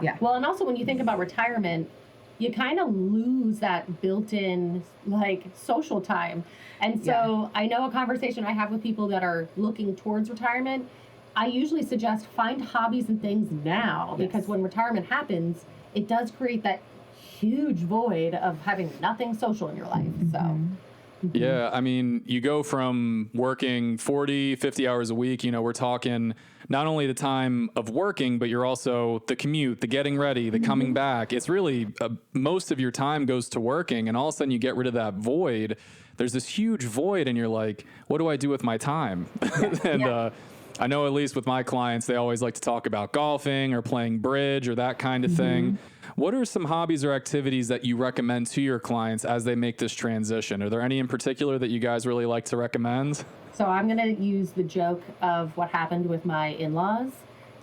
Yeah. Well, and also when you think about retirement, you kind of lose that built-in like social time. And so I know a conversation I have with people that are looking towards retirement, I usually suggest find hobbies and things now, because when retirement happens, it does create that huge void of having nothing social in your life. So yeah, I mean, you go from working 40, 50 hours a week, you know, we're talking not only the time of working, but you're also the commute, the getting ready, the coming back. It's really most of your time goes to working, and all of a sudden you get rid of that void. There's this huge void and you're like, what do I do with my time? And I know at least with my clients, they always like to talk about golfing or playing bridge or that kind of thing. What are some hobbies or activities that you recommend to your clients as they make this transition? Are there any in particular that you guys really like to recommend? So I'm going to use the joke of what happened with my in-laws.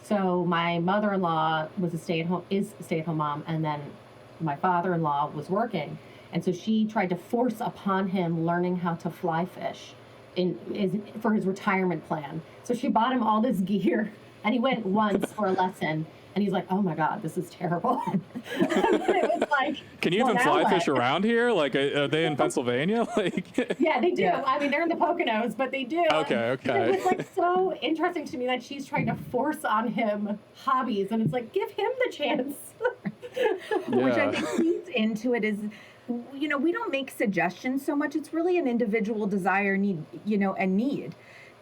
So my mother-in-law was is a stay-at-home mom, and then my father-in-law was working. And so she tried to force upon him learning how to fly fish for his retirement plan. So she bought him all this gear, and he went once for a lesson. And he's like, oh my God, this is terrible. It was like, can you even fly fish around here? Like, are they in Pennsylvania? Like, yeah, they do. Yeah. I mean, they're in the Poconos, but they do. Okay. It was like so interesting to me that she's trying to force on him hobbies, and it's like, give him the chance. Which I think feeds into it is, you know, we don't make suggestions so much. It's really an individual desire, need, you know, and need.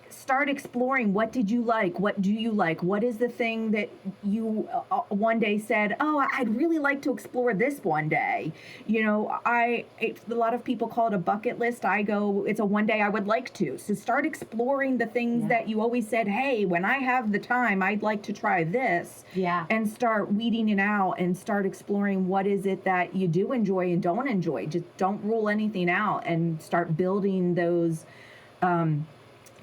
Start exploring. What did you like? What do you like? What is the thing that you one day said, oh, I'd really like to explore this one day? You know, a lot of people call it a bucket list. I go, it's a one day I would like to. So start exploring the things that you always said, hey, when I have the time, I'd like to try this. Yeah. And start weeding it out and start exploring what is it that you do enjoy and don't enjoy. Just don't rule anything out and start building those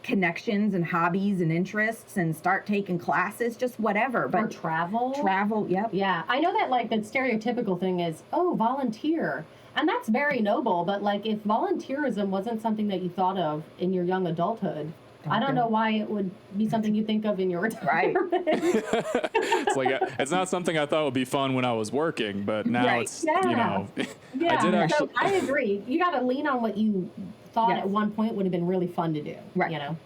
connections and hobbies and interests, and start taking classes, just whatever. But or travel. Yep. Yeah. I know that like the stereotypical thing is, oh, volunteer. And that's very noble. But like if volunteerism wasn't something that you thought of in your young adulthood, I don't know why it would be something you think of in your retirement. Right. It's like, it's not something I thought would be fun when I was working, but now it's, you know, I did actually. So I agree. You got to lean on what you thought at one point would have been really fun to do. Right. You know?